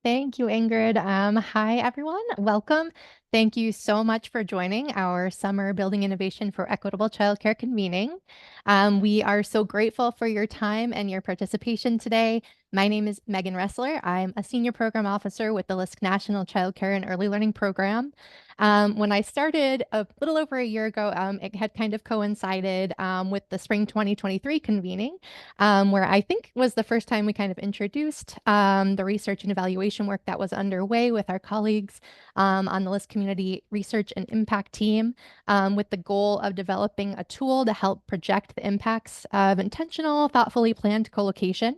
Thank you, Ingrid. Hi, everyone. Welcome. Thank you so much for joining our Summer Building Innovation for Equitable Childcare convening. We are so grateful for your time and your participation today. My name is Megan Ressler. I'm a Senior Program Officer with the LISC National Childcare and Early Learning Program. When I started a little over a year ago, it had kind of coincided with the Spring 2023 convening, where I think was the first time we kind of introduced the research and evaluation work that was underway with our colleagues on the LISC Community Research and Impact Team, with the goal of developing a tool to help project the impacts of intentional, thoughtfully planned co-location.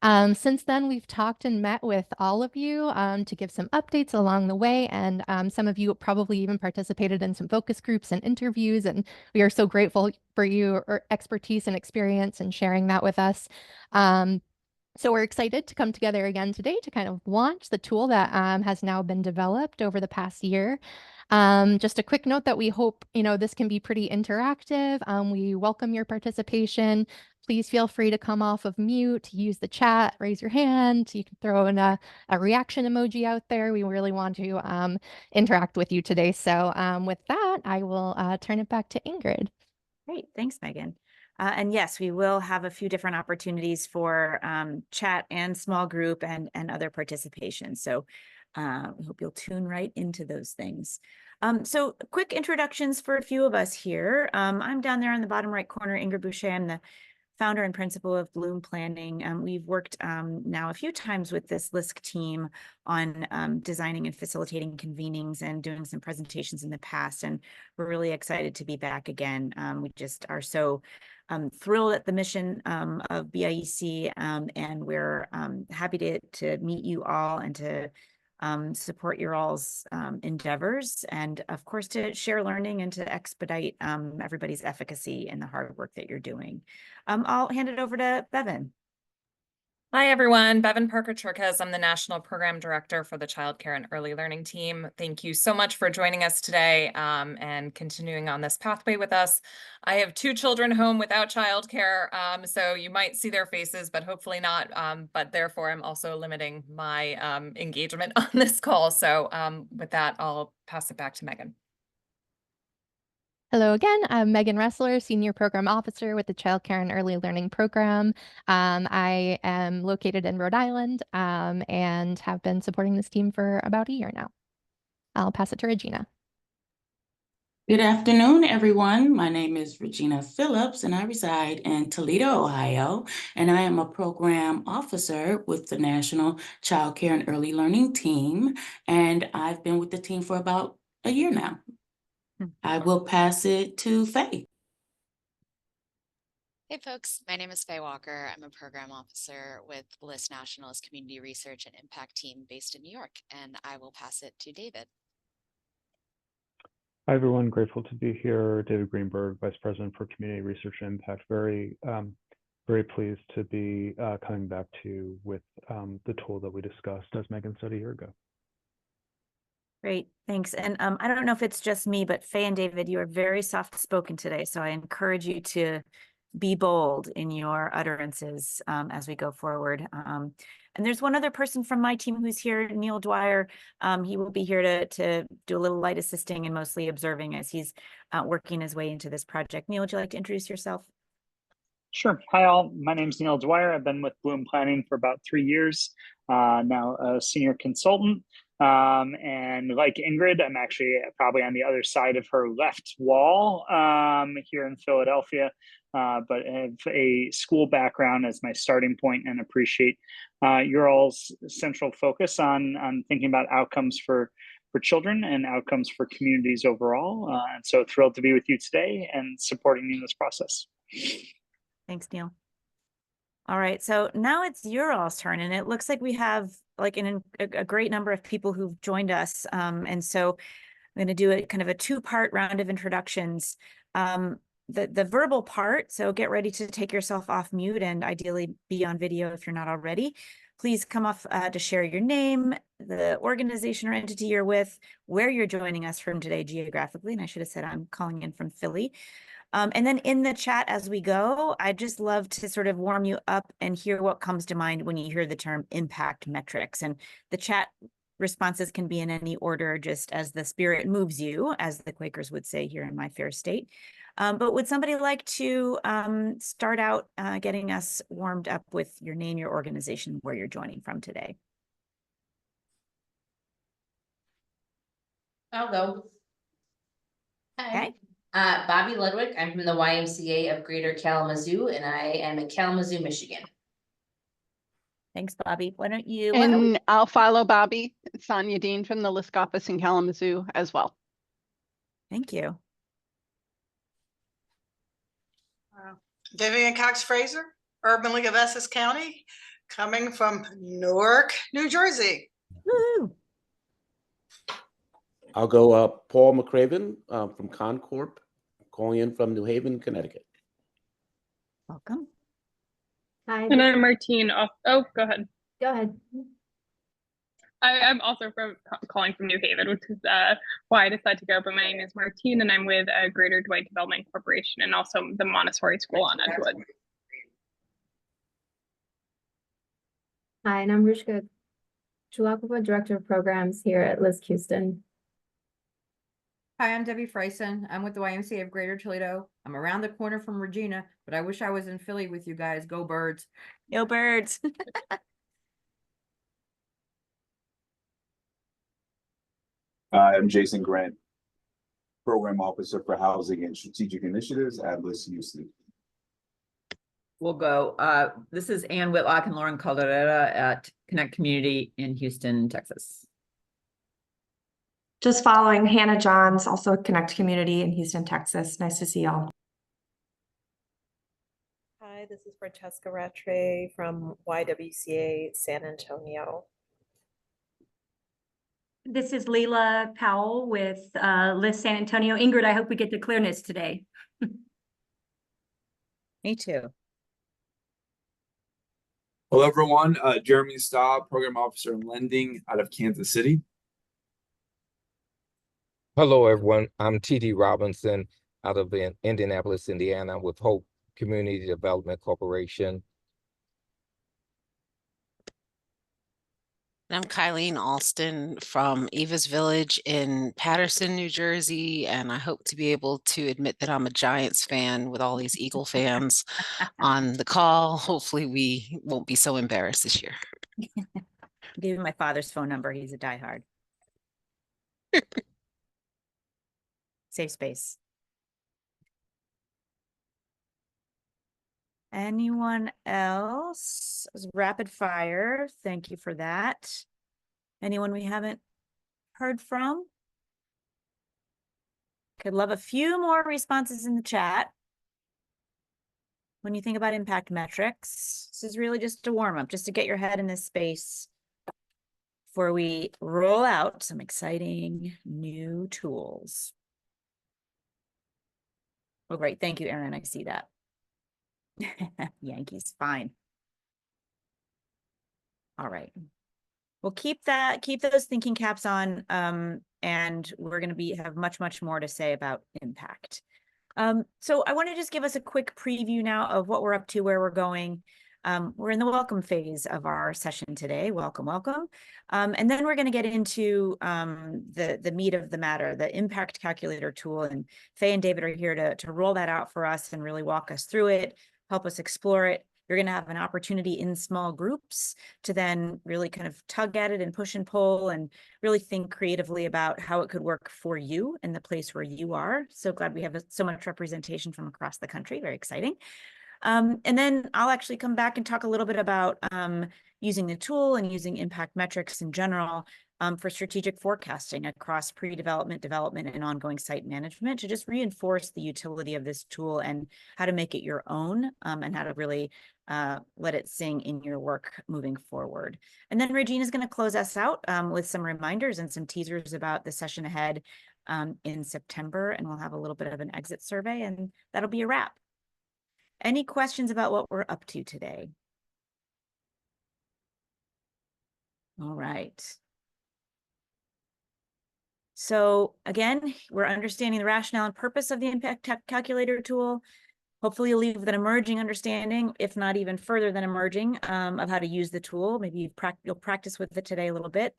Since then, we've talked and met with all of you to give some updates along the way, and some of you probably even participated in some focus groups and interviews, and we are so grateful for your expertise and experience and sharing that with us. So we're excited to come together again today to kind of launch the tool that has now been developed over the past year. Just a quick note that we hope, this can be pretty interactive. We welcome your participation. Please feel free to come off of mute, use the chat, raise your hand. You can throw in a reaction emoji out there. We really want to interact with you today. So with that, I will turn it back to Ingrid. Great. Thanks, Megan. And yes, we will have a few different opportunities for chat and small group and other participation. So we hope you'll tune right into those things. So quick introductions for a few of us here. I'm down there in the bottom right corner, Ingrid Boucher. I'm the founder and principal of Bloom Planning. We've worked now a few times with this LISC team on designing and facilitating convenings and doing some presentations in the past. And we're really excited to be back again. We just are so thrilled at the mission of BIEC, and we're happy to meet you all and to support your all's endeavors, and of course to share learning and to expedite everybody's efficacy in the hard work that you're doing. I'll hand it over to Bevan. Hi, everyone. Bevan Parker-Churkes. I'm the National Program Director for the Child Care and Early Learning Team. Thank you so much for joining us today and continuing on this pathway with us. I have 2 children home without childcare, so you might see their faces, but hopefully not. But therefore, I'm also limiting my engagement on this call. So with that, I'll pass it back to Megan. Hello again, I'm Megan Ressler, Senior Program Officer with the Child Care and Early Learning Program. I am located in Rhode Island and have been supporting this team for about a year now. I'll pass it to Regina. Good afternoon, everyone. My name is Regina Phillips, and I reside in Toledo, Ohio, and I am a program officer with the National Child Care and Early Learning Team, and I've been with the team for about a year now. I will pass it to Faye. Hey folks, my name is Faye Walker. I'm a program officer with LISC National's Community Research and Impact Team based in New York, and I will pass it to David. Hi, everyone. Grateful to be here. David Greenberg, Vice President for Community Research and Impact. Very pleased to be coming back to you with the tool that we discussed, as Megan said, a year ago. Great, thanks. And I don't know if it's just me, but Faye and David, you are very soft-spoken today, so I encourage you to be bold in your utterances as we go forward. And there's one other person from my team who's here, Neil Dwyer. He will be here to do a little light assisting and mostly observing as he's working his way into this project. Neil, would you like to introduce yourself? Sure. Hi, all. My name is Neil Dwyer. I've been with Bloom Planning for about 3 years, now a senior consultant. And like Ingrid, I'm actually probably on the other side of her left wall here in Philadelphia, but have a school background as my starting point and appreciate your all's central focus on thinking about outcomes for children and outcomes for communities overall. And so thrilled to be with you today and supporting you in this process. Thanks, Neil. All right, so now it's your all's turn, and it looks like we have like a great number of people who've joined us. And so I'm going to do a kind of a 2-part round of introductions. The verbal part, so get ready to take yourself off mute and ideally be on video if you're not already. Please come off to share your name, the organization or entity you're with, where you're joining us from today geographically. And I should have said I'm calling in from Philly. And then in the chat as we go, I'd just love to sort of warm you up and hear what comes to mind when you hear the term impact metrics. And the chat responses can be in any order, just as the spirit moves you, as the Quakers would say here in my fair state. But would somebody like to start out getting us warmed up with your name, your organization, where you're joining from today? I'll go. Hi. Okay. Bobby Ludwig. I'm from the YMCA of Greater Kalamazoo, and I am in Kalamazoo, Michigan. Thanks, Bobby. Why don't you? And I'll follow Bobby. Sonia Dean from the LISC office in Kalamazoo as well. Thank you. Vivian Cox Fraser, Urban League of Essex County, coming from Newark, New Jersey. Woo! I'll go Paul McCraven from Concorp, calling in from New Haven, Connecticut. Welcome. Hi. And I'm Martine. Oh, go ahead. Go ahead. I'm also calling from New Haven, which is why I decided to go. But my name is Martine, and I'm with Greater Dwight Development Corporation and also the Montessori School on Edgewood. Hi, and I'm Rushka Chulakova, Director of Programs here at LISC Houston. Hi, I'm Debbie Freisen. I'm with the YMCA of Greater Toledo. I'm around the corner from Regina, but I wish I was in Philly with you guys. Go Birds. Go Birds. I'm Jason Grant, Program Officer for Housing and Strategic Initiatives at LISC Houston. We'll go. This is Ann Whitlock and Lauren Calderera at Connect Community in Houston, Texas. Just following Hannah Johns, also Connect Community in Houston, Texas. Nice to see y'all. Hi, this is Francesca Rattray from YWCA San Antonio. This is Leila Powell with LISC San Antonio. Ingrid, I hope we get the clearness today. Me too. Hello, everyone. Jeremy Staub, Program Officer in Lending out of Kansas City. Hello, everyone. I'm T.D. Robinson out of Indianapolis, Indiana with Hope Community Development Corporation. I'm Kylene Alston from Eva's Village in Patterson, New Jersey, and I hope to be able to admit that I'm a Giants fan with all these Eagle fans on the call. Hopefully we won't be so embarrassed this year. I'll give you my father's phone number. He's a diehard. Safe space. Anyone else? It was rapid fire. Thank you for that. Anyone we haven't heard from? Could love a few more responses in the chat. When you think about impact metrics, this is really just a warm up, just to get your head in this space before we roll out some exciting new tools. Oh, great. Thank you, Erin. I see that. Yankees, fine. All right. Well, keep those thinking caps on, and we're going to have much more to say about impact. So I want to just give us a quick preview now of what we're up to, where we're going. We're in the welcome phase of our session today. Welcome. And then we're going to get into the meat of the matter, the impact calculator tool. And Faye and David are here to roll that out for us and really walk us through it, help us explore it. You're going to have an opportunity in small groups to then really kind of tug at it and push and pull and really think creatively about how it could work for you in the place where you are. So glad we have so much representation from across the country. Very exciting. And then I'll actually come back and talk a little bit about using the tool and using impact metrics in general for strategic forecasting across pre-development, development, and ongoing site management to just reinforce the utility of this tool and how to make it your own and how to really let it sing in your work moving forward. And then Regina's going to close us out with some reminders and some teasers about the session ahead in September, and we'll have a little bit of an exit survey, and that'll be a wrap. Any questions about what we're up to today? All right. So again, we're understanding the rationale and purpose of the impact calculator tool. Hopefully you'll leave with an emerging understanding, if not even further than emerging, of how to use the tool. Maybe you'll practice with it today a little bit,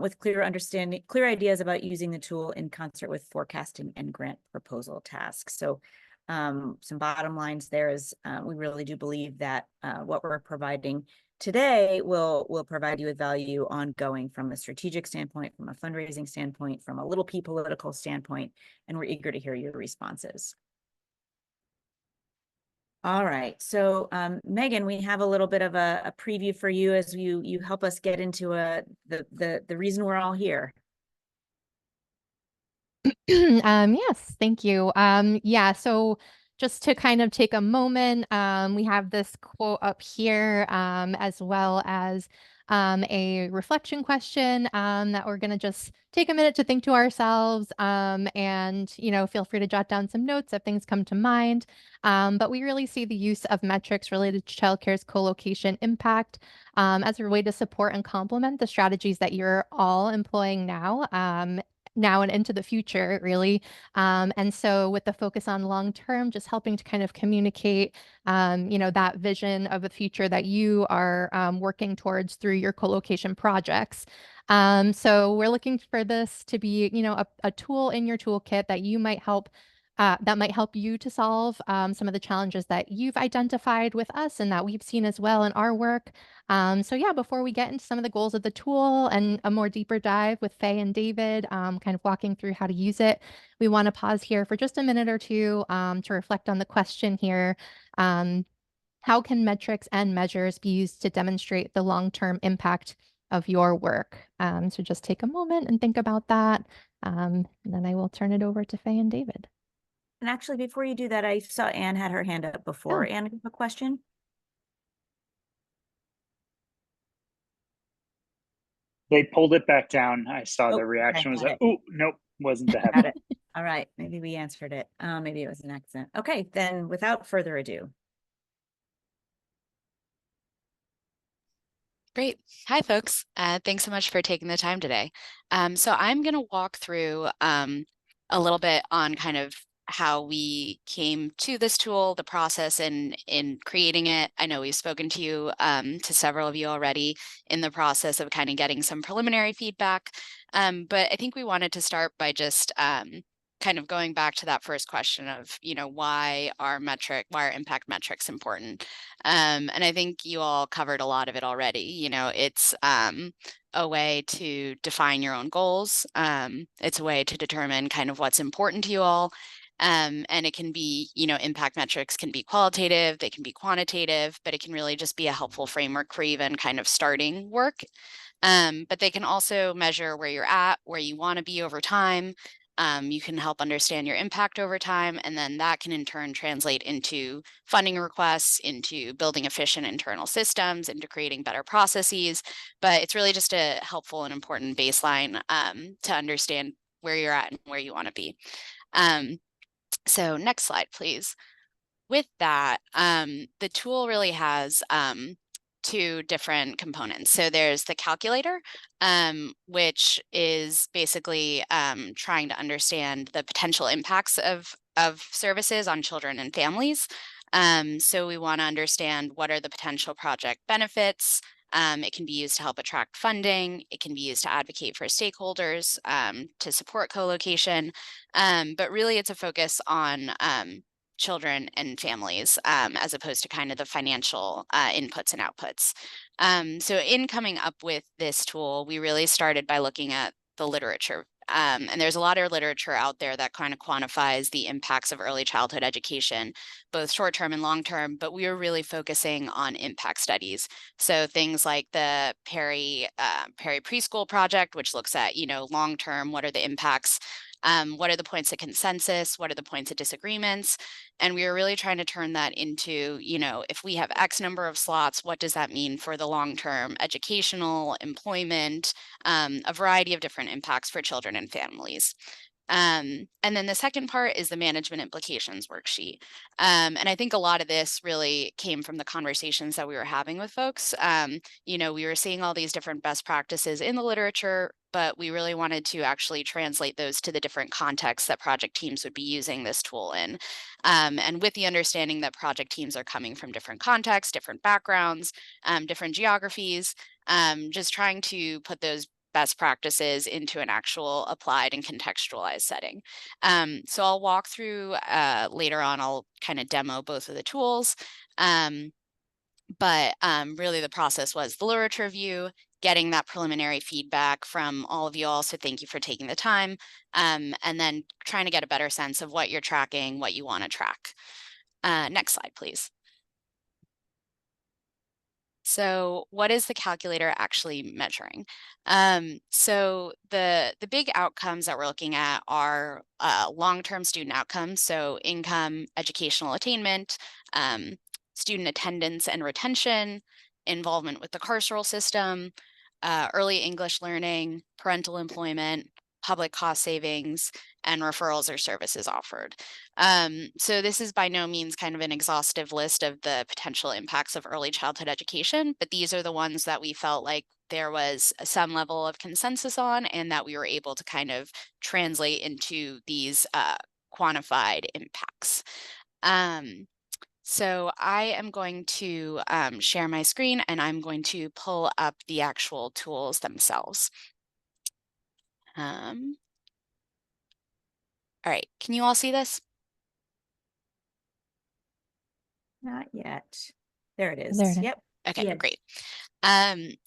with clear ideas about using the tool in concert with forecasting and grant proposal tasks. So some bottom lines there is we really do believe that what we're providing today will provide you with value ongoing from a strategic standpoint, from a fundraising standpoint, from a little p political standpoint, and we're eager to hear your responses. All right, so Megan, we have a little bit of a preview for you as you help us get into the reason we're all here. Yes, thank you. Yeah, so just to kind of take a moment, we have this quote up here, as well as a reflection question that we're going to just take a minute to think to ourselves, and, you know, feel free to jot down some notes if things come to mind. But we really see the use of metrics related to childcare's co-location impact as a way to support and complement the strategies that you're all employing now. Now and into the future, really. And so with the focus on long term, just helping to kind of communicate, you know, that vision of a future that you are working towards through your co-location projects. So we're looking for this to be, you know, a tool in your toolkit that you might help that might help you to solve some of the challenges that you've identified with us and that we've seen as well in our work. So yeah, before we get into some of the goals of the tool and a more deeper dive with Faye and David, kind of walking through how to use it, we want to pause here for just a minute or two to reflect on the question here. How can metrics and measures be used to demonstrate the long-term impact of your work? So just take a moment and think about that. And then I will turn it over to Faye and David. And actually, before you do that, I saw Anne had her hand up before. Oh. Anne, a question? They pulled it back down. I saw Oh, the reaction okay, was got like, it. oh, nope, wasn't the Got heaven. it. All right, maybe we answered it. Maybe it was an accident. Okay, then without further ado. Great. Hi, folks. Thanks so much for taking the time today. So I'm going to walk through a little bit on kind of how we came to this tool, the process in creating it. I know we've spoken to you, to several of you already in the process of kind of getting some preliminary feedback. But I think we wanted to start by just kind of going back to that first question of, you know, why are impact metrics important? And I think you all covered a lot of it already. You know, it's a way to define your own goals. It's a way to determine kind of what's important to you all. And it can be, you know, impact metrics can be qualitative, they can be quantitative, but it can really just be a helpful framework for even kind of starting work. But they can also measure where you're at, where you want to be over time. You can help understand your impact over time, and then that can in turn translate into funding requests, into building efficient internal systems, into creating better processes. But it's really just a helpful and important baseline to understand where you're at and where you want to be. So next slide, please. With that, the tool really has two different components. So there's the calculator, which is basically trying to understand the potential impacts of services on children and families. So we want to understand what are the potential project benefits. It can be used to help attract funding. It can be used to advocate for stakeholders to support co-location. But really it's a focus on children and families, as opposed to kind of the financial inputs and outputs. So in coming up with this tool, we really started by looking at the literature. And there's a lot of literature out there that kind of quantifies the impacts of early childhood education, both short-term and long-term, but we were really focusing on impact studies. So things like the Perry Preschool Project, which looks at, you know, long-term, what are the impacts? What are the points of consensus? What are the points of disagreements? And we were really trying to turn that into, you know, if we have X number of slots, what does that mean for the long-term educational, employment, a variety of different impacts for children and families. And then the second part is the management implications worksheet. And I think a lot of this really came from the conversations that we were having with folks. You know, we were seeing all these different best practices in the literature, but we really wanted to actually translate those to the different contexts that project teams would be using this tool in. And with the understanding that project teams are coming from different contexts, different backgrounds, different geographies, just trying to put those best practices into an actual applied and contextualized setting. So I'll walk through later on, I'll kind of demo both of the tools. But really the process was the literature review, getting that preliminary feedback from all of you all. So thank you for taking the time. And then trying to get a better sense of what you're tracking, what you want to track. Next slide, please. So what is the calculator actually measuring? So the big outcomes that we're looking at are long-term student outcomes, so income, educational attainment, student attendance and retention, involvement with the carceral system, early English learning, parental employment, public cost savings, and referrals or services offered. So this is by no means kind of an exhaustive list of the potential impacts of early childhood education, but these are the ones that we felt like there was some level of consensus on and that we were able to kind of translate into these quantified impacts. So I am going to share my screen and I'm going to pull up the actual tools themselves. All right, can you all see this? Not yet. There it is. There it is. Yep. Okay, Yeah. great.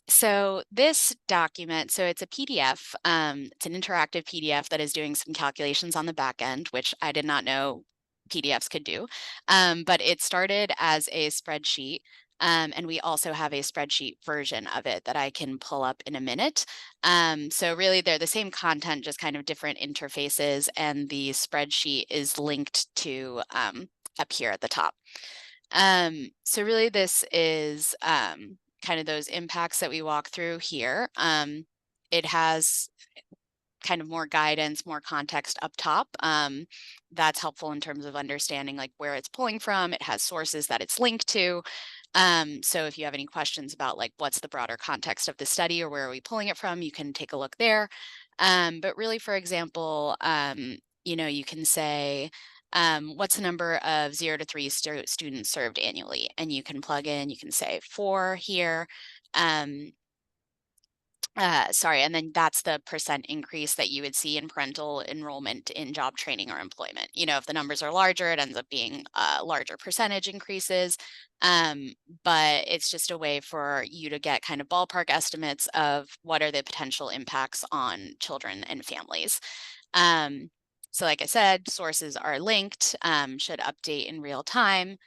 So this document, so it's a PDF, it's an interactive PDF that is doing some calculations on the back end, which I did not know PDFs could do. But it started as a spreadsheet. And we also have a spreadsheet version of it that I can pull up in a minute. So really they're the same content, just kind of different interfaces, and the spreadsheet is linked to up here at the top. So really this is kind of those impacts that we walk through here. It has kind of more guidance, more context up top. That's helpful in terms of understanding like where it's pulling from. It has sources that it's linked to. So if you have any questions about like what's the broader context of the study or where are we pulling it from, you can take a look there. But really, for example, you know, you can say, what's the number of 0 to 3 students served annually? And you can plug in, you can say 4 here. Sorry, and then that's the % increase that you would see in parental enrollment in job training or employment. You know, if the numbers are larger, it ends up being larger percentage increases. But it's just a way for you to get kind of ballpark estimates of what are the potential impacts on children and families. So like I said, sources are linked, should update in real time.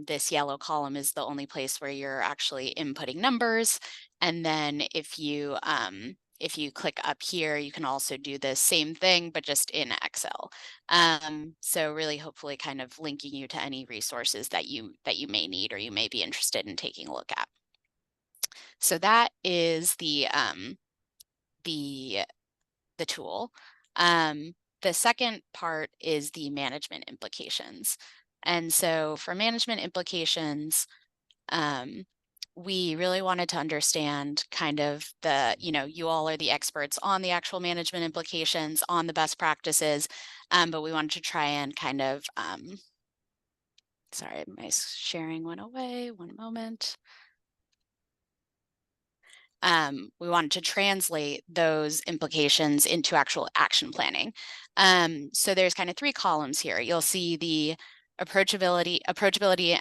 This yellow column is the only place where you're actually inputting numbers. And then if you click up here, you can also do the same thing, but just in Excel. So really hopefully kind of linking you to any resources that you may need or you may be interested in taking a look at. So that is the tool. The second part is the management implications. And so for management implications, we really wanted to understand kind of the, you know, you all are the experts on the actual management implications, on the best practices, but we wanted to try and kind of, sorry, my sharing went away, one moment. We wanted to translate those implications into actual action planning. So there's kind of 3 columns here. You'll see the approachability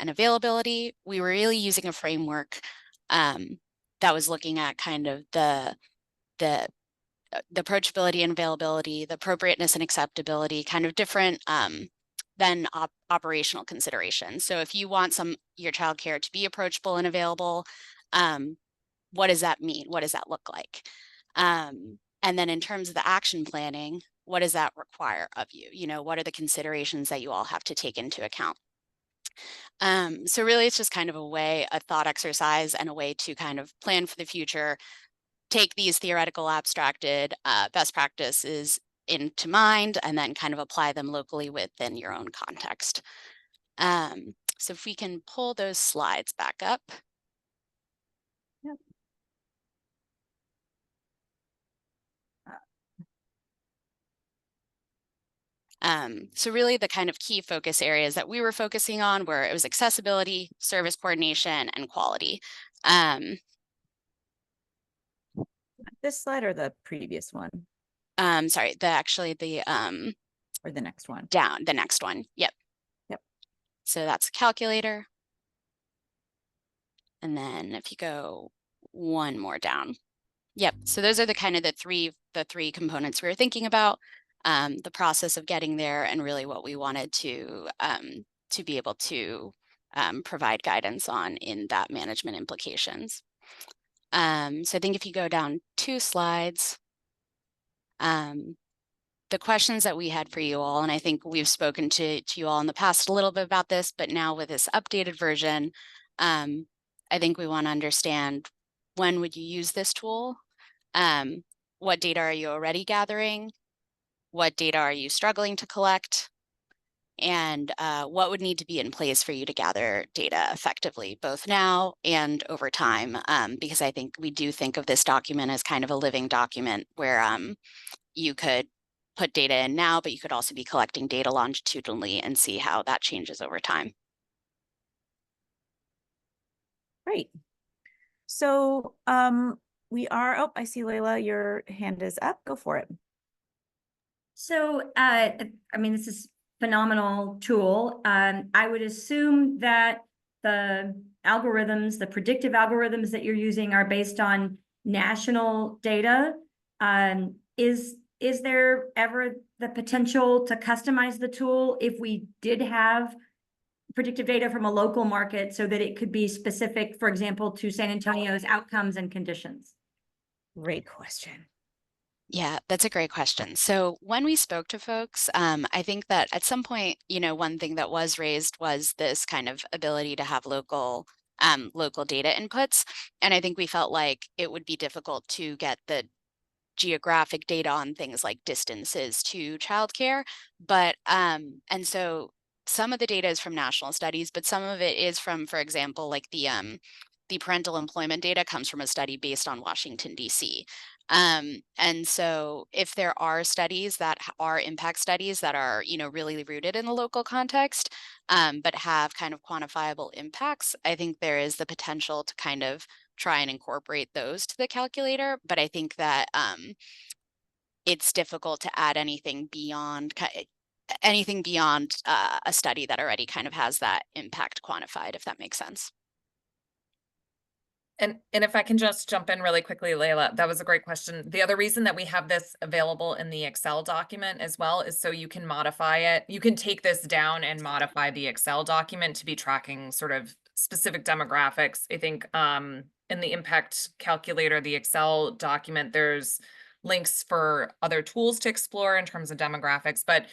and availability. We were really using a framework that was looking at kind of the approachability and availability, the appropriateness and acceptability, kind of different than operational considerations. So if you want your childcare to be approachable and available, what does that mean? What does that look like? And then in terms of the action planning, what does that require of you? You know, what are the considerations that you all have to take into account? So really it's just kind of a thought exercise and a way to kind of plan for the future, take these theoretical abstracted best practices into mind and then kind of apply them locally within your own context. So if we can pull those slides back up. Yep. So really the kind of key focus areas that we were focusing on were it was accessibility, service coordination, and quality. This slide or the previous one? Sorry, or the next one. Down, the next one. Yep. Yep. So that's a calculator. And then if you go one more down. Yep. So those are the kind of the three components we were thinking about, the process of getting there and really what we wanted to be able to provide guidance on in that management implications. So I think if you go down 2 slides, the questions that we had for you all, and I think we've spoken to you all in the past a little bit about this, but now with this updated version, I think we want to understand when would you use this tool? What data are you already gathering? What data are you struggling to collect? And what would need to be in place for you to gather data effectively, both now and over time? Because I think we do think of this document as kind of a living document where you could put data in now, but you could also be collecting data longitudinally and see how that changes over time. Great. So we are, oh, I see Layla, your hand is up. Go for it. So, I mean, this is phenomenal tool. I would assume that the algorithms, the predictive algorithms that you're using are based on national data. Is there ever the potential to customize the tool if we did have predictive data from a local market so that it could be specific, for example, to San Antonio's outcomes and conditions? Great question. Yeah, that's a great question. So when we spoke to folks, I think that at some point, one thing that was raised was this kind of ability to have local data inputs. And I think we felt like it would be difficult to get the geographic data on things like distances to childcare. But, and so some of the data is from national studies, but some of it is from, for example, like the parental employment data comes from a study based on Washington, D.C. And so if there are studies that are impact studies that are, really rooted in the local context, but have kind of quantifiable impacts, I think there is the potential to kind of try and incorporate those to the calculator. But I think that it's difficult to add anything beyond a study that already kind of has that impact quantified, if that makes sense. And if I can just jump in really quickly, Layla, that was a great question. The other reason that we have this available in the Excel document as well is so you can modify it. You can take this down and modify the Excel document to be tracking sort of specific demographics. I think in the impact calculator, the Excel document, there's links for other tools to explore in terms of demographics, but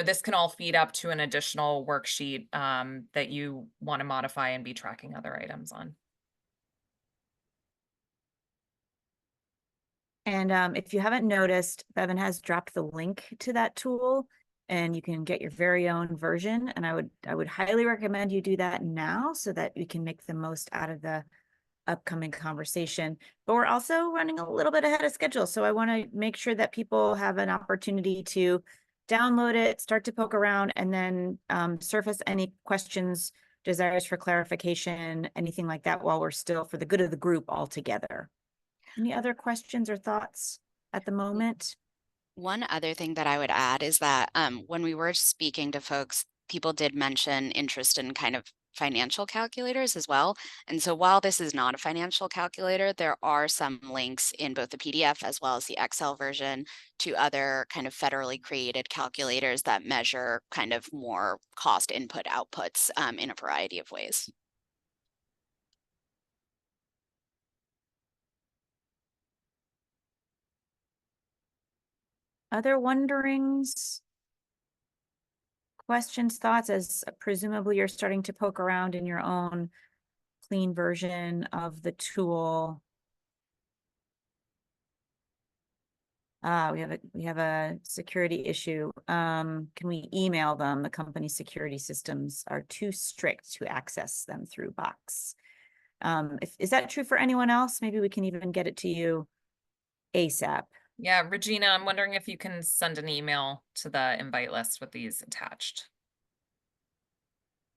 this can all feed up to an additional worksheet that you want to modify and be tracking other items on. And if you haven't noticed, Bevan has dropped the link to that tool and you can get your very own version. And I would highly recommend you do that now so that we can make the most out of the upcoming conversation. But we're also running a little bit ahead of schedule. So I want to make sure that people have an opportunity to download it, start to poke around, and then surface any questions, desires for clarification, anything like that while we're still for the good of the group all together. Any other questions or thoughts at the moment? One other thing that I would add is that when we were speaking to folks, people did mention interest in kind of financial calculators as well. And so while this is not a financial calculator, there are some links in both the PDF as well as the Excel version to other kind of federally created calculators that measure kind of more cost input outputs in a variety of ways. Other wonderings, questions, thoughts, as presumably you're starting to poke around in your own clean version of the tool. We have a security issue. Can we email them? The company's security systems are too strict to access them through Box. Is that true for anyone else? Maybe we can even get it to you ASAP. Yeah, Regina, I'm wondering if you can send an email to the invite list with these attached.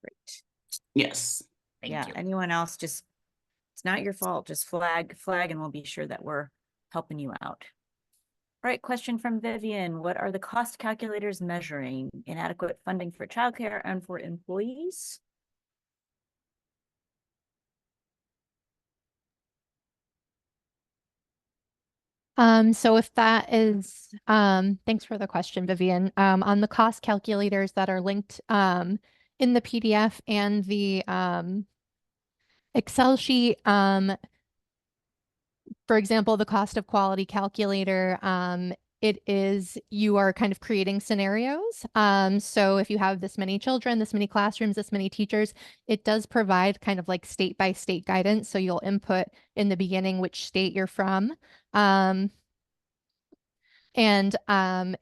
Great. Yes. Thank you. Anyone else, just, it's not your fault. Just flag, and we'll be sure that we're helping you out. All right, question from Vivian. What are the cost calculators measuring? Inadequate funding for childcare and for employees? So if that is, thanks for the question, Vivian. On the cost calculators that are linked in the PDF and the Excel sheet, for example, the cost of quality calculator, you are kind of creating scenarios. So if you have this many children, this many classrooms, this many teachers, it does provide kind of like state by state guidance. So you'll input in the beginning which state you're from. And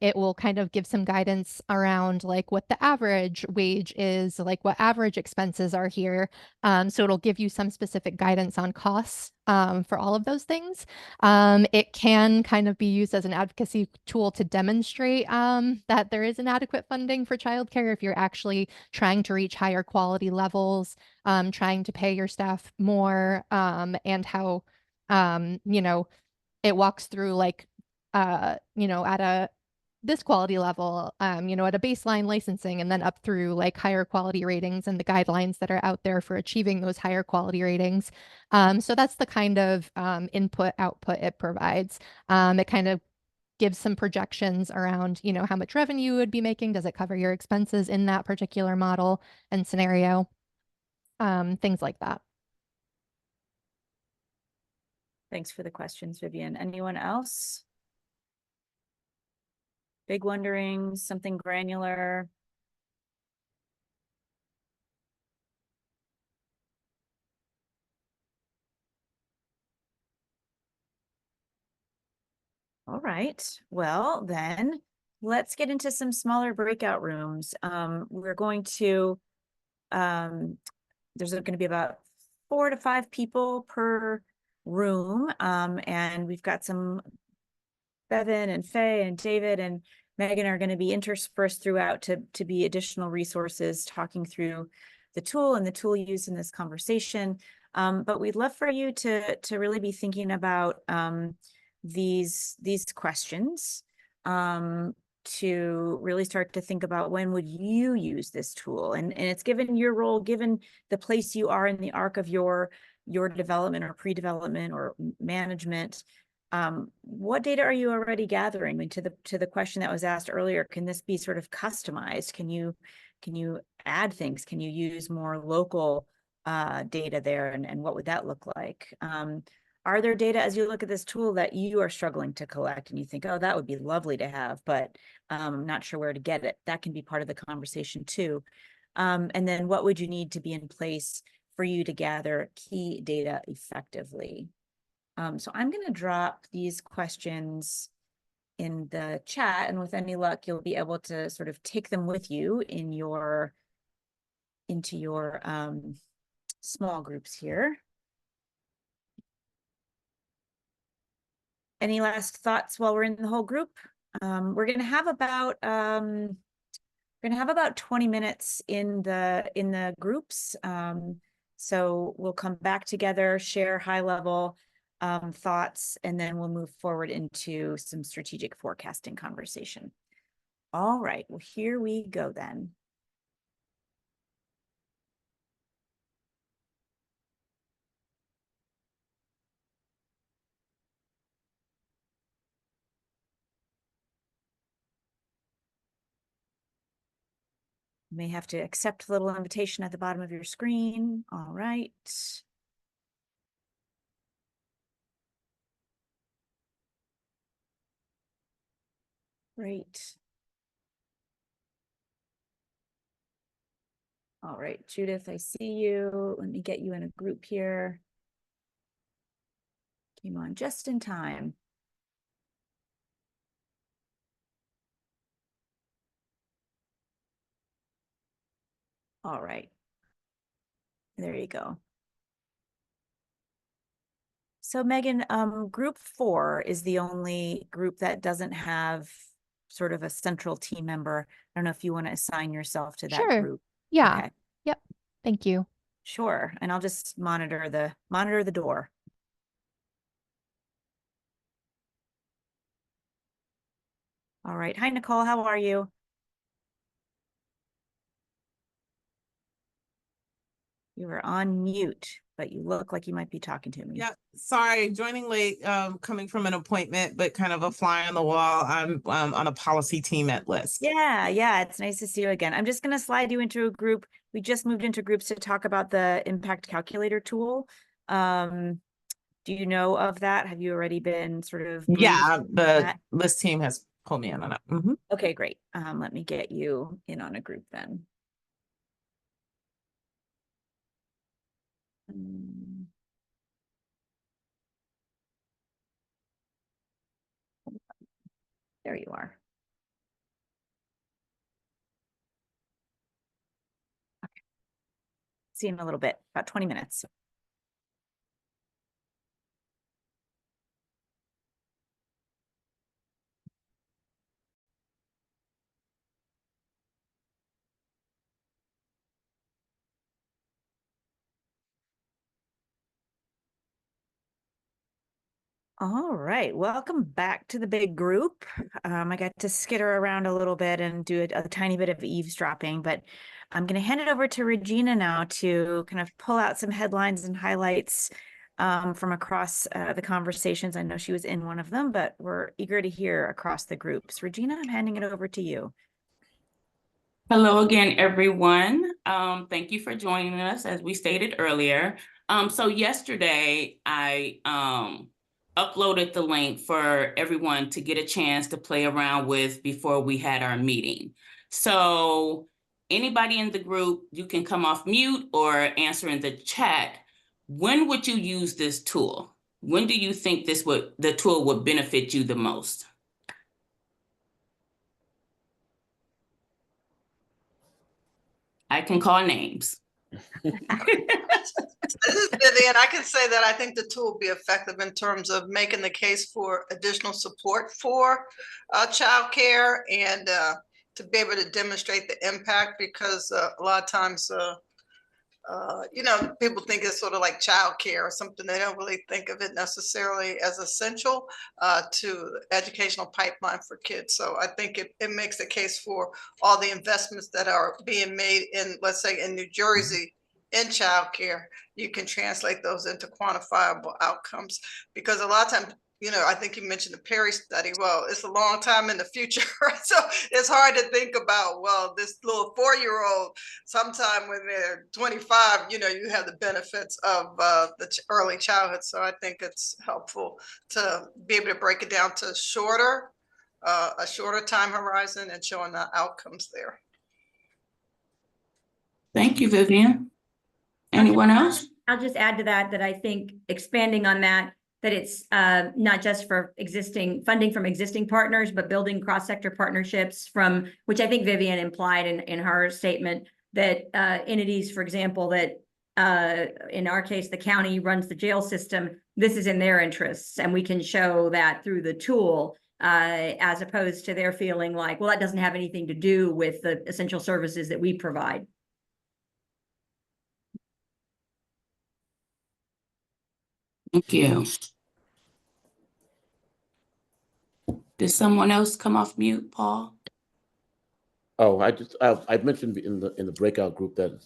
it will kind of give some guidance around like what the average wage is, like what average expenses are here. So it'll give you some specific guidance on costs for all of those things. It can kind of be used as an advocacy tool to demonstrate that there is inadequate funding for childcare if you're actually trying to reach higher quality levels, trying to pay your staff more, and how, it walks through like at this quality level, at a baseline licensing and then up through like higher quality ratings and the guidelines that are out there for achieving those higher quality ratings. So that's the kind of input output it provides. It kind of gives some projections around, how much revenue you would be making. Does it cover your expenses in that particular model and scenario? Things like that. Thanks for the questions, Vivian. Anyone else? Big wonderings, something granular? All right, well then, let's get into some smaller breakout rooms. We're going to, there's going to be about 4 to 5 people per room. And we've got some, Bevan and Faye and David and Megan are going to be interspersed throughout to be additional resources talking through the tool and the tool used in this conversation. But we'd love for you to really be thinking about these questions, to really start to think about when would you use this tool, and it's given your role, given the place you are in the arc of your development or pre-development or management. What data are you already gathering? I mean, to the question that was asked earlier, can this be sort of customized? Can you add things? Can you use more local data there, and what would that look like? Are there data as you look at this tool that you are struggling to collect and you think, oh, that would be lovely to have, but I'm not sure where to get it? That can be part of the conversation too. And then what would you need to be in place for you to gather key data effectively? So I'm going to drop these questions in the chat, and with any luck, you'll be able to sort of take them with you in into your small groups here. Any last thoughts while we're in the whole group? We're going to have about 20 minutes in the groups. So we'll come back together, share high level thoughts, and then we'll move forward into some strategic forecasting conversation. All right, well, here we go then. You may have to accept the little invitation at the bottom of your screen. All right. Great. All right, Judith, I see you. Let me get you in a group here. Came on just in time. All right. There you go. So Megan, group 4 is the only group that doesn't have sort of a central team member. I don't know if you want to assign yourself to that Sure. group. Yeah. Okay. Yep. Thank you. Sure. And I'll just monitor the door. All right. Hi, Nicole. How are you? You were on mute, but you look like you might be talking to me. Yeah, sorry, joining late, coming from an appointment, but kind of a fly on the wall. I'm on a policy team at LISC. Yeah, it's nice to see you again. I'm just going to slide you into a group. We just moved into groups to talk about the impact calculator tool. Do you know of that? Have you already been sort of Yeah, briefed on the that? LISC team has pulled me in on it. Okay, great. Let me get you in on a group then. There you are. Okay. See you in a little bit, about 20 minutes. All right, welcome back to the big group. I got to skitter around a little bit and do a tiny bit of eavesdropping, but I'm going to hand it over to Regina now to kind of pull out some headlines and highlights from across the conversations. I know she was in one of them, but we're eager to hear across the groups. Regina, I'm handing it over to you. Hello again, everyone. Thank you for joining us, as we stated earlier. So yesterday, I uploaded the link for everyone to get a chance to play around with before we had our meeting. So anybody in the group, you can come off mute or answer in the chat. When would you use this tool? When do you think the tool would benefit you the most? I can call names. This is Vivian. I can say that I think the tool will be effective in terms of making the case for additional support for childcare and to be able to demonstrate the impact, because a lot of times, people think it's sort of like childcare or something. They don't really think of it necessarily as essential to the educational pipeline for kids. So I think it makes the case for all the investments that are being made in, let's say, in New Jersey in childcare. You can translate those into quantifiable outcomes, because a lot of times, I think you mentioned the Perry study. Well, it's a long time in the future, right? So it's hard to think about, well, this little 4-year-old, sometime when they're 25, you have the benefits of the early childhood. So I think it's helpful to be able to break it down to a shorter time horizon and showing the outcomes there. Thank you, Vivian. Anyone else? I'll just add to that I think expanding on that it's not just for funding from existing partners, but building cross-sector partnerships from, which I think Vivian implied in her statement, that entities, for example, that in our case, the county runs the jail system, this is in their interests. And we can show that through the tool, as opposed to their feeling like, well, that doesn't have anything to do with the essential services that we provide. Thank you. Did someone else come off mute, Paul? Oh, I mentioned in the breakout group that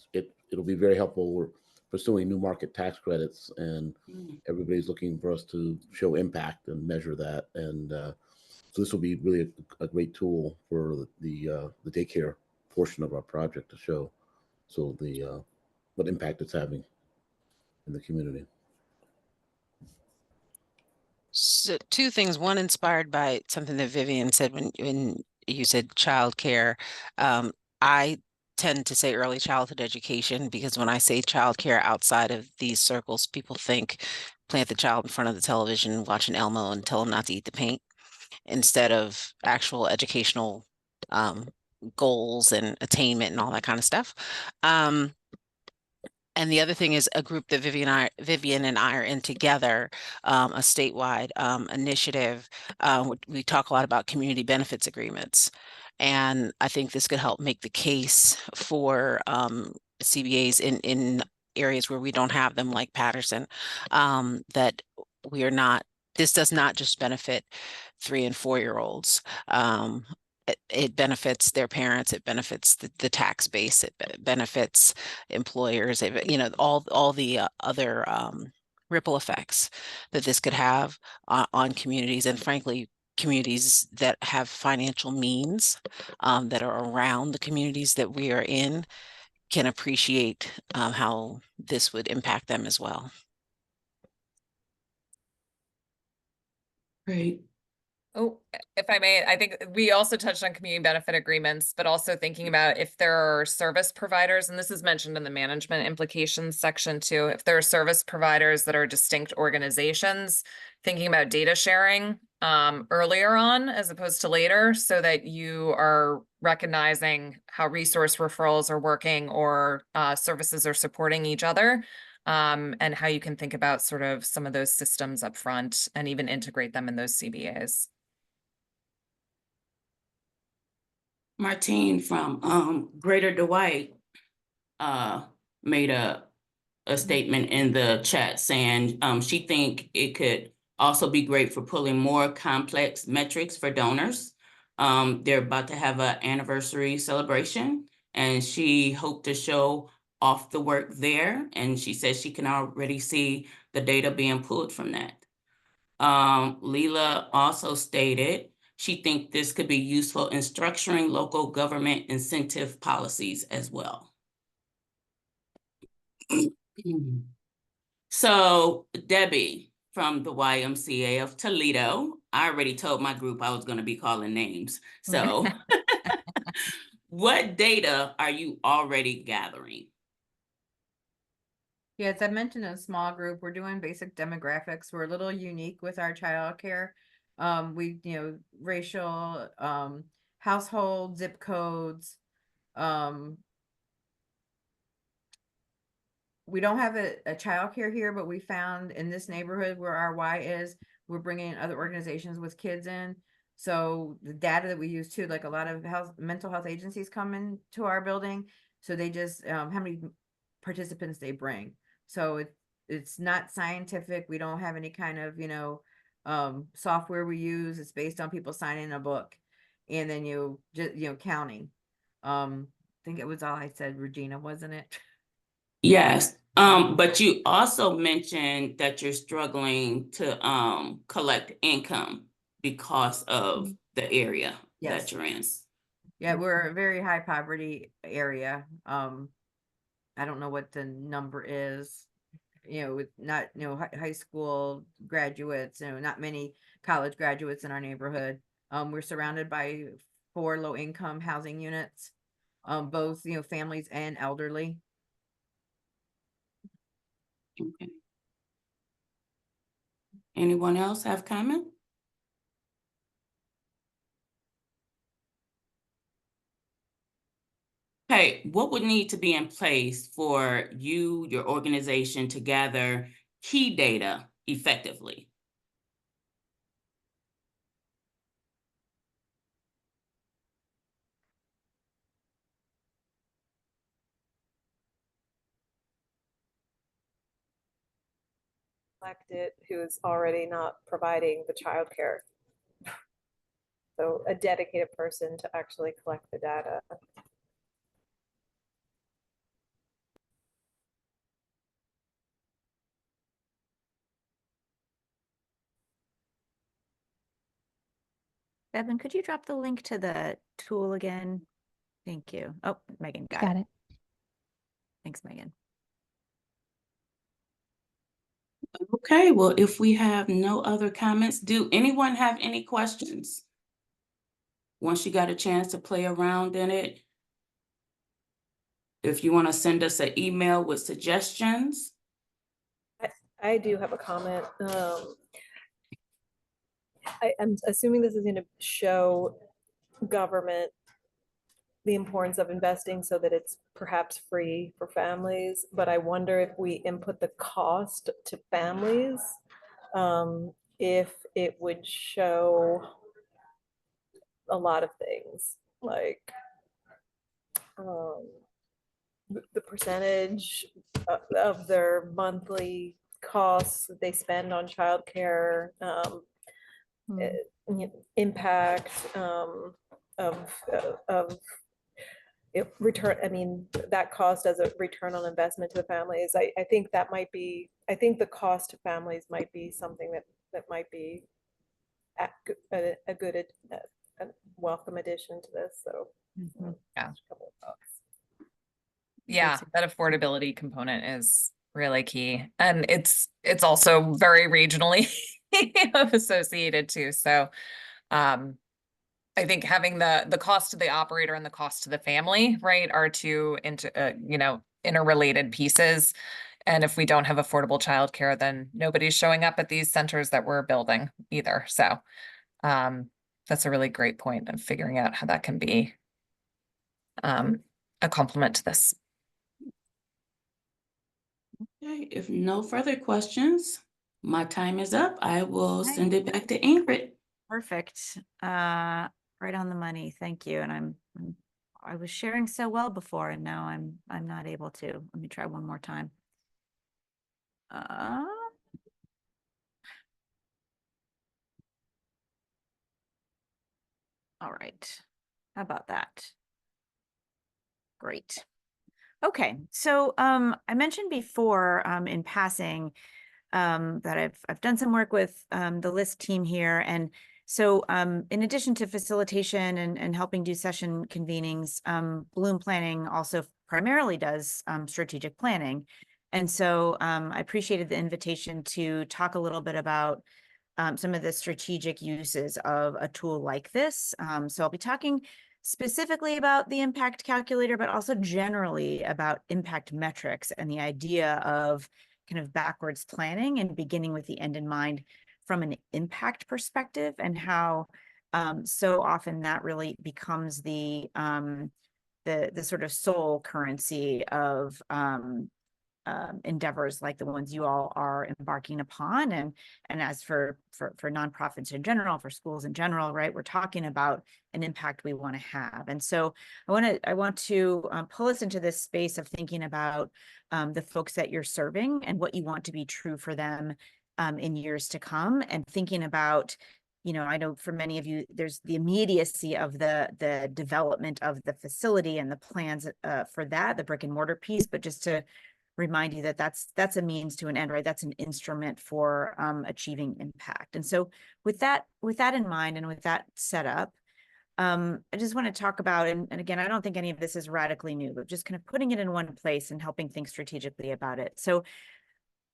it'll be very helpful. We're pursuing new market tax credits, and everybody's looking for us to show impact and measure that. And so this will be really a great tool for the daycare portion of our project to show what impact it's having in the community. So 2 things. One, inspired by something that Vivian said when you said childcare. I tend to say early childhood education, because when I say childcare outside of these circles, people think plant the child in front of the television, watching Elmo and tell them not to eat the paint, instead of actual educational goals and attainment and all that kind of stuff. And the other thing is a group that Vivian and I are in together, a statewide initiative. We talk a lot about community benefits agreements. And I think this could help make the case for CBAs in areas where we don't have them, like Patterson, that we are not, this does not just benefit 3- and 4-year-olds. It benefits their parents, it benefits the tax base, it benefits employers, all the other ripple effects that this could have on communities, and frankly, communities that have financial means that are around the communities that we are in can appreciate how this would impact them as well. Great. Oh, if I may, I think we also touched on community benefit agreements, but also thinking about if there are service providers, and this is mentioned in the management implications section too, if there are service providers that are distinct organizations, thinking about data sharing earlier on as opposed to later, so that you are recognizing how resource referrals are working or services are supporting each other. And how you can think about sort of some of those systems up front and even integrate them in those CBAs. Martine from Greater Dwight made a statement in the chat saying she think it could also be great for pulling more complex metrics for donors. They're about to have an anniversary celebration, and she hoped to show off the work there, and she says she can already see the data being pulled from that. Leela also stated she thinks this could be useful in structuring local government incentive policies as well. So Debbie from the YMCA of Toledo, I already told my group I was going to be calling names. So what data are you already gathering? Yeah, as I mentioned in a small group, we're doing basic demographics. We're a little unique with our childcare. We, racial, household, zip codes. We don't have a childcare here, but we found in this neighborhood where our Y is, we're bringing other organizations with kids in. So the data that we use too, like a lot of mental health agencies come into our building. So they just, how many participants they bring. So it's not scientific. We don't have any kind of, software we use. It's based on people signing a book, and then counting. I think it was all I said, Regina, wasn't it? Yes. But you also mentioned that you're struggling to collect income because of the area that you're in. Yeah, we're a very high poverty area. I don't know what the number is, with not, high school graduates, not many college graduates in our neighborhood. We're surrounded by 4 low-income housing units, both, families and elderly. Okay. Anyone else have comment? Okay, what would need to be in place for your organization to gather key data effectively? Elected who is already not providing the childcare. So a dedicated person to actually collect the data. Devin, could you drop the link to the tool again? Thank you. Oh, Megan Got it. Thanks, Megan. Okay, well, if we have no other comments, do anyone have any questions? Once you got a chance to play around in it, if you want to send us an email with suggestions. I do have a comment. I'm assuming this is going to show government the importance of investing so that it's perhaps free for families, but I wonder if we input the cost to families, if it would show a lot of things, like the percentage of their monthly costs that they spend on childcare, impact of return. I mean, that cost as a return on investment to the families. I think that might be. I think the cost to families might be something that might be a good a welcome addition to this. So Yeah. a couple of thoughts. Yeah, that affordability component is really key. And it's also very regionally associated too. So I think having the cost to the operator and the cost to the family, right, are two interrelated pieces. And if we don't have affordable childcare, then nobody's showing up at these centers that we're building either. So that's a really great point of figuring out how that can be a complement to this. Okay, if no further questions, my time is up. I will send it back to Ingrid. Perfect. Right on the money. Thank you. And I was sharing so well before, and now I'm not able to. Let me try one more time. All right. How about that? Great. Okay. So I mentioned before in passing that I've done some work with the LISC team here. And so in addition to facilitation and helping do session convenings, Bloom Planning also primarily does strategic planning. And so I appreciated the invitation to talk a little bit about some of the strategic uses of a tool like this. So I'll be talking specifically about the impact calculator, but also generally about impact metrics and the idea of kind of backwards planning and beginning with the end in mind from an impact perspective, and how so often that really becomes the sort of sole currency of endeavors like the ones you all are embarking upon. And as for nonprofits in general, for schools in general, right, we're talking about an impact we want to have. And so I want to pull us into this space of thinking about the folks that you're serving and what you want to be true for them in years to come, and thinking about, you know, I know for many of you, there's the immediacy of the development of the facility and the plans for that, the brick and mortar piece, but just to remind you that that's a means to an end, right? That's an instrument for achieving impact. And so with that in mind, and with that set up, I just want to talk about, and again, I don't think any of this is radically new, but just kind of putting it in one place and helping think strategically about it. So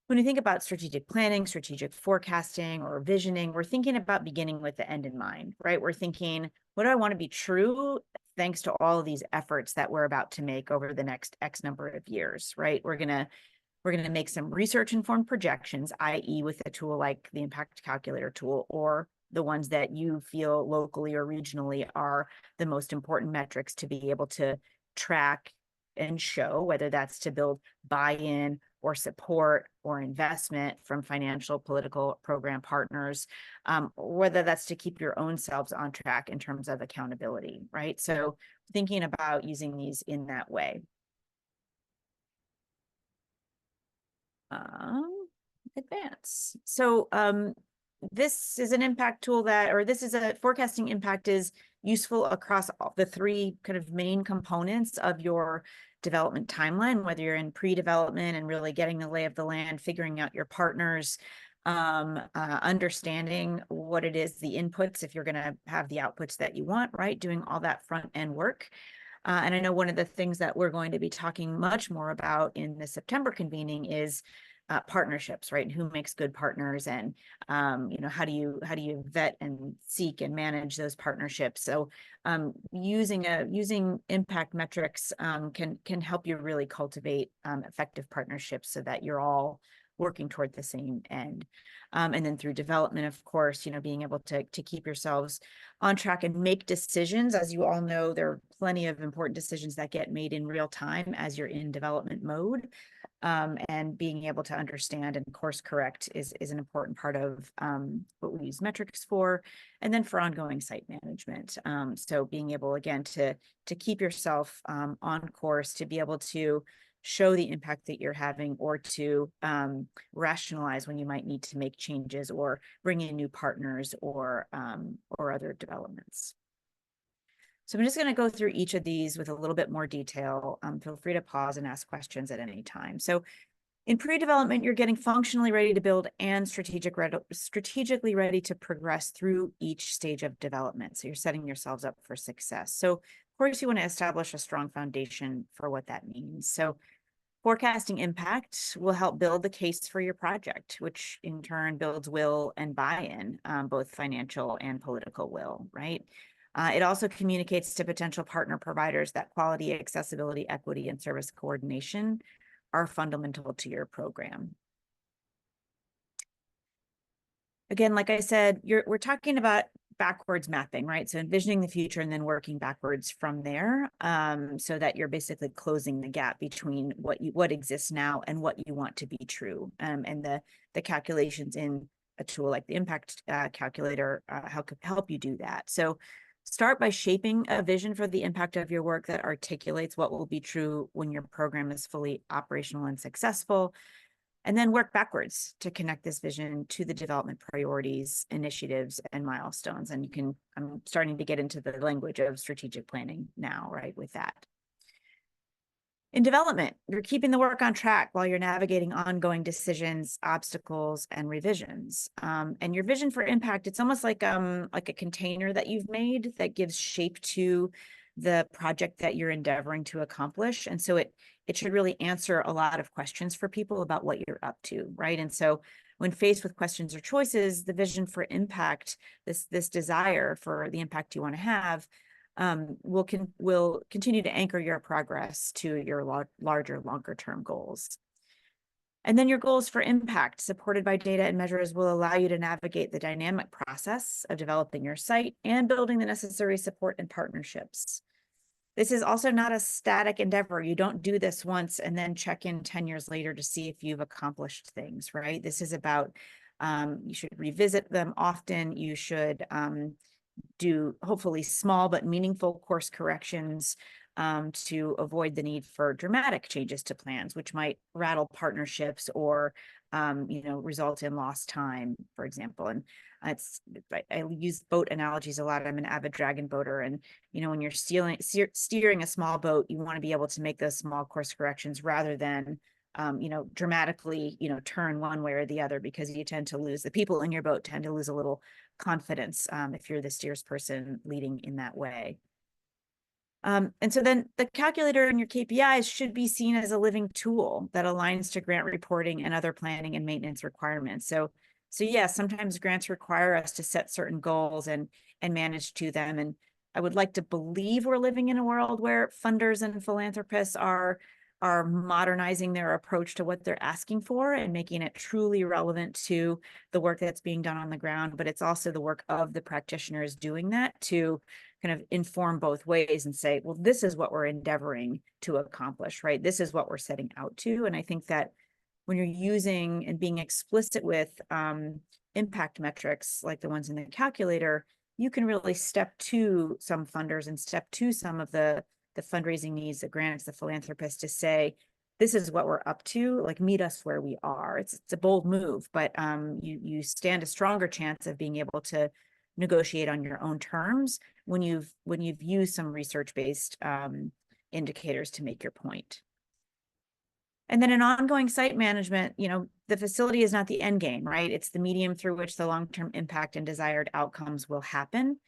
when you think about strategic planning, strategic forecasting, or visioning, we're thinking about beginning with the end in mind, right? We're thinking, what do I want to be true thanks to all of these efforts that we're about to make over the next X number of years, right? We're gonna make some research-informed projections, i.e. with a tool like the impact calculator tool, or the ones that you feel locally or regionally are the most important metrics to be able to track and show, whether that's to build buy-in or support or investment from financial, political program partners, whether that's to keep your own selves on track in terms of accountability, right? So thinking about using these in that way. Advance. So this is an impact tool this is a forecasting impact is useful across all the three kind of main components of your development timeline, whether you're in pre-development and really getting the lay of the land, figuring out your partners, understanding what it is, the inputs, if you're going to have the outputs that you want, right? Doing all that front end work. And I know one of the things that we're going to be talking much more about in the September convening is partnerships, right? And who makes good partners, and you know, how do you vet and seek and manage those partnerships? So using impact metrics can help you really cultivate effective partnerships so that you're all working toward the same end. And then through development, of course, being able to keep yourselves on track and make decisions. As you all know, there are plenty of important decisions that get made in real time as you're in development mode. And being able to understand and course correct is an important part of what we use metrics for, and then for ongoing site management. So being able, again, to keep yourself on course, to be able to show the impact that you're having, or to rationalize when you might need to make changes or bring in new partners or other developments. So I'm just going to go through each of these with a little bit more detail. Feel free to pause and ask questions at any time. So in pre-development, you're getting functionally ready to build and strategically ready to progress through each stage of development. So you're setting yourselves up for success. So of course, you want to establish a strong foundation for what that means. So forecasting impact will help build the case for your project, which in turn builds will and buy-in, both financial and political will, right? It also communicates to potential partner providers that quality, accessibility, equity, and service coordination are fundamental to your program. Again, like I said, we're talking about backwards mapping, right? So envisioning the future and then working backwards from there, so that you're basically closing the gap between what exists now and what you want to be true. And the calculations in a tool like the impact calculator help you do that. So start by shaping a vision for the impact of your work that articulates what will be true when your program is fully operational and successful. And then work backwards to connect this vision to the development priorities, initiatives, and milestones. And I'm starting to get into the language of strategic planning now, right, with that. In development, you're keeping the work on track while you're navigating ongoing decisions, obstacles, and revisions. And your vision for impact, it's almost like a container that you've made that gives shape to the project that you're endeavoring to accomplish. And so it should really answer a lot of questions for people about what you're up to, right? And so when faced with questions or choices, the vision for impact, this desire for the impact you want to have, will continue to anchor your progress to your larger, longer term goals. And then your goals for impact, supported by data and measures, will allow you to navigate the dynamic process of developing your site and building the necessary support and partnerships. This is also not a static endeavor. You don't do this once and then check in 10 years later to see if you've accomplished things, right? This is about, you should revisit them often. You should do hopefully small but meaningful course corrections to avoid the need for dramatic changes to plans, which might rattle partnerships or result in lost time, for example. And I use boat analogies a lot. I'm an avid dragon boater, and when you're steering a small boat, you want to be able to make those small course corrections rather than dramatically turn one way or the other, because you tend to lose, the people in your boat tend to lose a little confidence if you're the steersperson leading in that way. And so then the calculator and your KPIs should be seen as a living tool that aligns to grant reporting and other planning and maintenance requirements. So yeah, sometimes grants require us to set certain goals and manage to them. And I would like to believe we're living in a world where funders and philanthropists are modernizing their approach to what they're asking for and making it truly relevant to the work that's being done on the ground. But it's also the work of the practitioners doing that to kind of inform both ways and say, well, this is what we're endeavoring to accomplish, right? This is what we're setting out to. And I think that when you're using and being explicit with impact metrics like the ones in the calculator, you can really step to some funders and step to some of the fundraising needs, the grants, the philanthropists, to say, this is what we're up to, like meet us where we are. It's a bold move, but you stand a stronger chance of being able to negotiate on your own terms when you've used some research-based indicators to make your point. And then in ongoing site management, the facility is not the end game, right? It's the medium through which the long-term impact and desired outcomes will happen.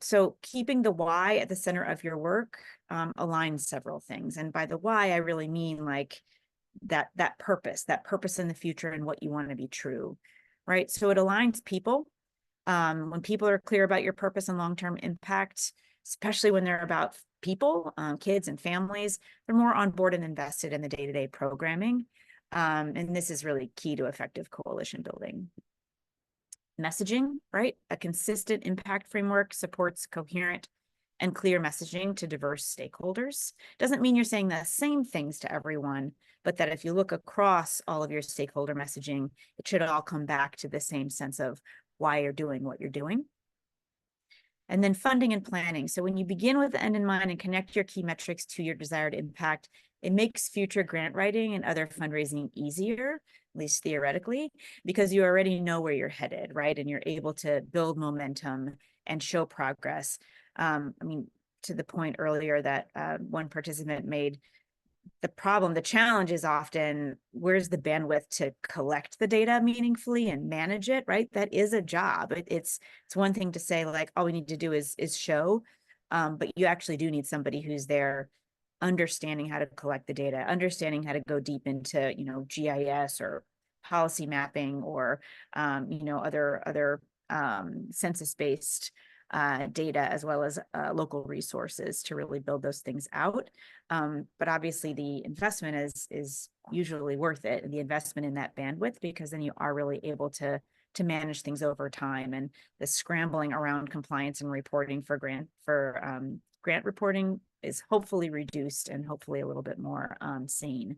So keeping the why at the center of your work aligns several things. And by the why, I really mean like that purpose in the future and what you want to be true, right? So it aligns people. When people are clear about your purpose and long-term impact, especially when they're about people, kids and families, they're more on board and invested in the day-to-day programming. And this is really key to effective coalition building. Messaging, right? A consistent impact framework supports coherent and clear messaging to diverse stakeholders. Doesn't mean you're saying the same things to everyone, but that if you look across all of your stakeholder messaging, it should all come back to the same sense of why you're doing what you're doing. And then funding and planning. So when you begin with the end in mind and connect your key metrics to your desired impact, it makes future grant writing and other fundraising easier, at least theoretically, because you already know where you're headed, right? And you're able to build momentum and show progress. I mean, to the point earlier that one participant made, the challenge is often, where's the bandwidth to collect the data meaningfully and manage it, right? That is a job. It's one thing to say like, all we need to do is show, but you actually do need somebody who's there understanding how to collect the data, understanding how to go deep into, GIS or policy mapping or, other census-based data, as well as local resources to really build those things out. But obviously the investment is usually worth it, the investment in that bandwidth, because then you are really able to manage things over time, and the scrambling around compliance and reporting for grant reporting is hopefully reduced and hopefully a little bit more sane.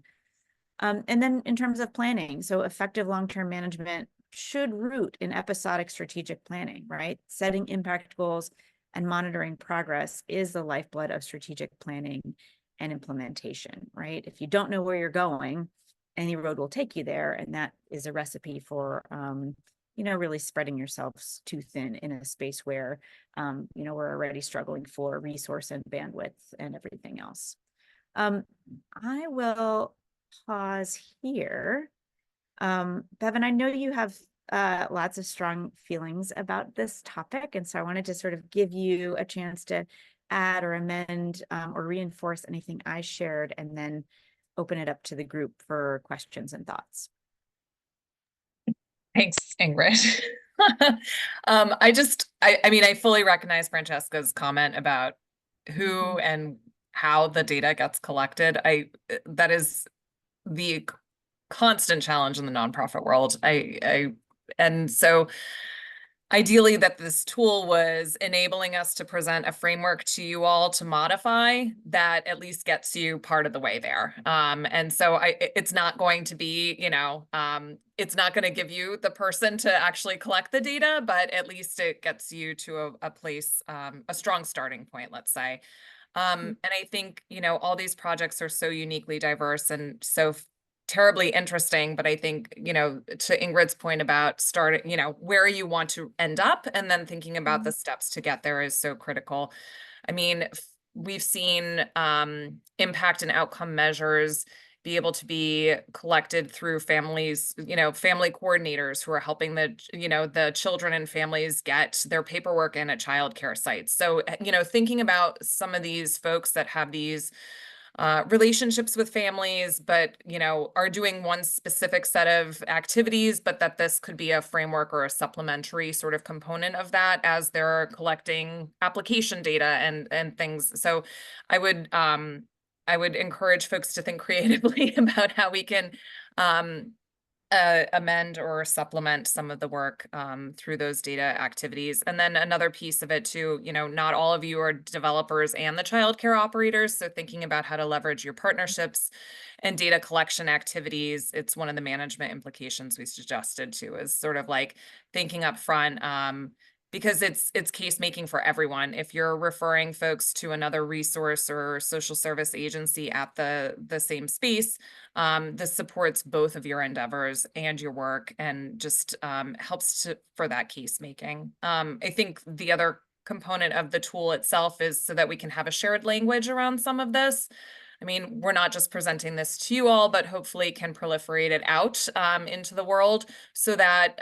And then in terms of planning, so effective long-term management should root in episodic strategic planning, right? Setting impact goals and monitoring progress is the lifeblood of strategic planning and implementation, right? If you don't know where you're going, any road will take you there. And that is a recipe for, really spreading yourselves too thin in a space where, we're already struggling for resource and bandwidth and everything else. I will pause here. Bevan, I know you have lots of strong feelings about this topic, and so I wanted to sort of give you a chance to add or amend or reinforce anything I shared, and then open it up to the group for questions and thoughts. Thanks, Ingrid. I fully recognize Francesca's comment about who and how the data gets collected. That is the constant challenge in the nonprofit world. And so ideally that this tool was enabling us to present a framework to you all to modify that at least gets you part of the way there. And so it's not going to be, it's not going to give you the person to actually collect the data, but at least it gets you to a place, a strong starting point, let's say. And I think, all these projects are so uniquely diverse and so terribly interesting, but I think, to Ingrid's point about starting, where you want to end up and then thinking about the steps to get there is so critical. I mean, we've seen impact and outcome measures be able to be collected through families, family coordinators who are helping the children and families get their paperwork in at childcare sites. So, thinking about some of these folks that have these relationships with families, but, are doing one specific set of activities, but that this could be a framework or a supplementary sort of component of that as they're collecting application data and things. So I would encourage folks to think creatively about how we can amend or supplement some of the work through those data activities. And then another piece of it too, not all of you are developers and the childcare operators. So thinking about how to leverage your partnerships and data collection activities, it's one of the management implications we suggested too, is sort of like thinking up front, because it's case making for everyone. If you're referring folks to another resource or social service agency at the same space, this supports both of your endeavors and your work, and just helps for that case making. I think the other component of the tool itself is so that we can have a shared language around some of this. I mean, we're not just presenting this to you all, but hopefully can proliferate it out into the world so that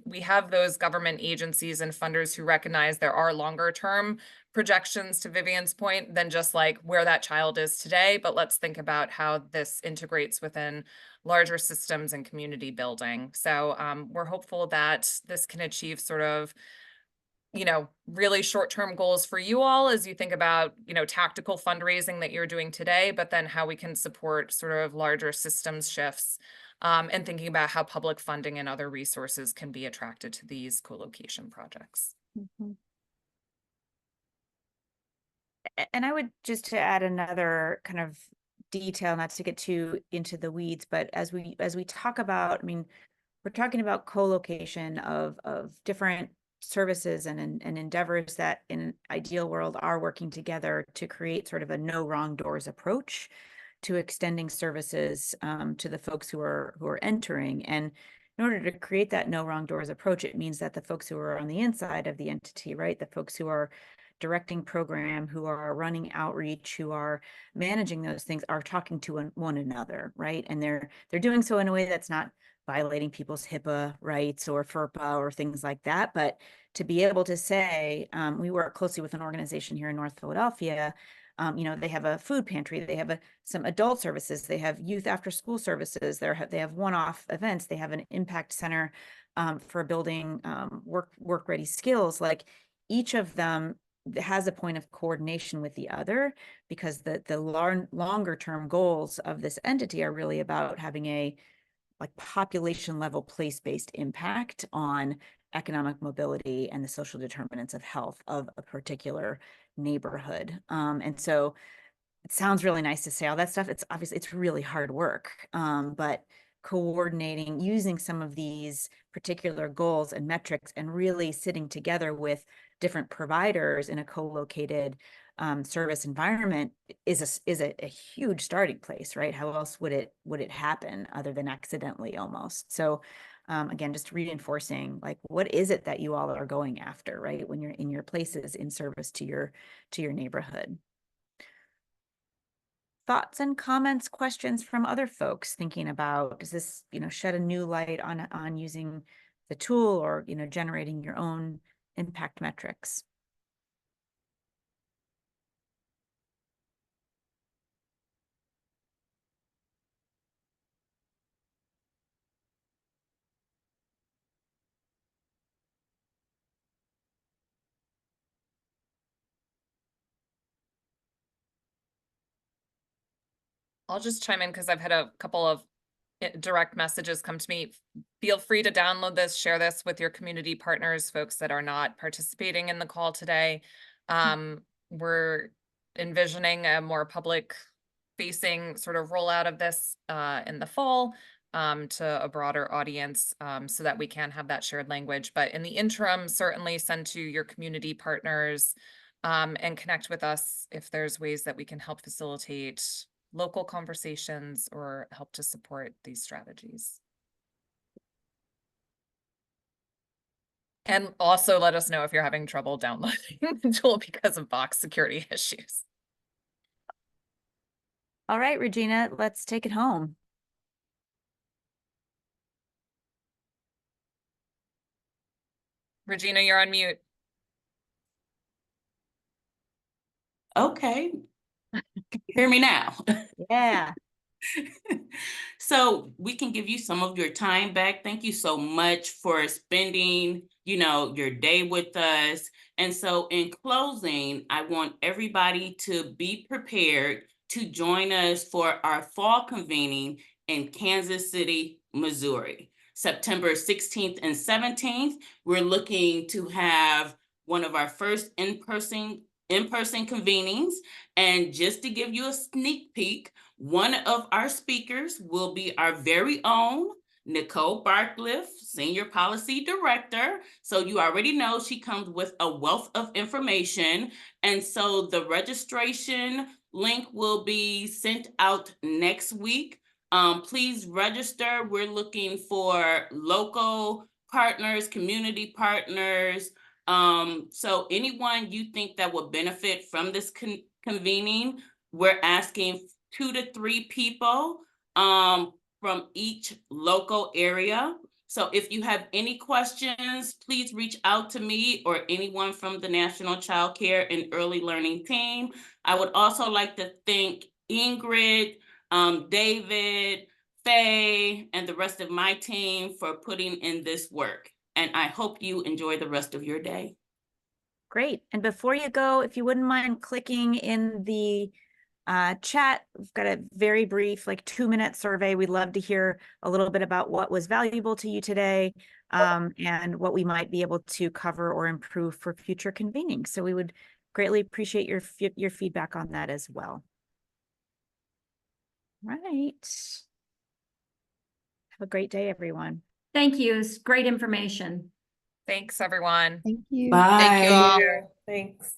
we have those government agencies and funders who recognize there are longer term projections, to Vivian's point, than just like where that child is today. But let's think about how this integrates within larger systems and community building. So we're hopeful that this can achieve sort of really short-term goals for you all as you think about, tactical fundraising that you're doing today, but then how we can support sort of larger systems shifts and thinking about how public funding and other resources can be attracted to these co-location projects. And I would just to add another kind of detail, not to get too into the weeds, but as we talk about, I mean, we're talking about co-location of different services and endeavors that in an ideal world are working together to create sort of a no wrong doors approach to extending services to the folks who are entering. And in order to create that no wrong doors approach, it means that the folks who are on the inside of the entity, right, the folks who are directing program, who are running outreach, who are managing those things, are talking to one another, right? And they're doing so in a way that's not violating people's HIPAA rights or FERPA or things like that. But to be able to say, we work closely with an organization here in North Philadelphia. You know, they have a food pantry, they have some adult services, they have youth after school services, they have one-off events, they have an impact center for building work ready skills. Like each of them has a point of coordination with the other, because the longer term goals of this entity are really about having a like population level place-based impact on economic mobility and the social determinants of health of a particular neighborhood. And so it sounds really nice to say all that stuff. It's obviously, it's really hard work, but coordinating, using some of these particular goals and metrics and really sitting together with different providers in a co-located service environment is a huge starting place, right? How else would it happen other than accidentally almost? So again, just reinforcing like, what is it that you all are going after, right? When you're in your places in service to your neighborhood. Thoughts and comments, questions from other folks thinking about, does this, you know, shed a new light on using the tool or, you know, generating your own impact metrics? I'll just chime in because I've had a couple of direct messages come to me. Feel free to download this, share this with your community partners, folks that are not participating in the call today. We're envisioning a more public facing sort of rollout of this in the fall to a broader audience so that we can have that shared language. But in the interim, certainly send to your community partners and connect with us if there's ways that we can help facilitate local conversations or help to support these strategies. And also let us know if you're having trouble downloading the tool because of box security issues. All right, Regina, let's take it home. Regina, you're on mute. Okay. Hear me now. Yeah. So we can give you some of your time back. Thank you so much for spending, you know, your day with us. And so in closing, I want everybody to be prepared to join us for our fall convening in Kansas City, Missouri, September 16th and 17th. We're looking to have one of our first in-person convenings. And just to give you a sneak peek, one of our speakers will be our very own Nicole Barcliffe, Senior Policy Director. So you already know she comes with a wealth of information. And so the registration link will be sent out next week. Please register. We're looking for local partners, community partners. So anyone you think that would benefit from this convening, we're asking 2 to 3 people from each local area. So if you have any questions, please reach out to me or anyone from the National Child Care and Early Learning team. I would also like to thank Ingrid, David, Faye, and the rest of my team for putting in this work. And I hope you enjoy the rest of your day. Great. And before you go, if you wouldn't mind clicking in the Chat, we've got a very brief, like 2-minute survey. We'd love to hear a little bit about what was valuable to you today, and what we might be able to cover or improve for future convening. So we would greatly appreciate your feedback on that as well. Right. Have a great day, everyone. Thank you. It's great information. Thanks, everyone. Thank you. Bye. Thank you all. Thanks.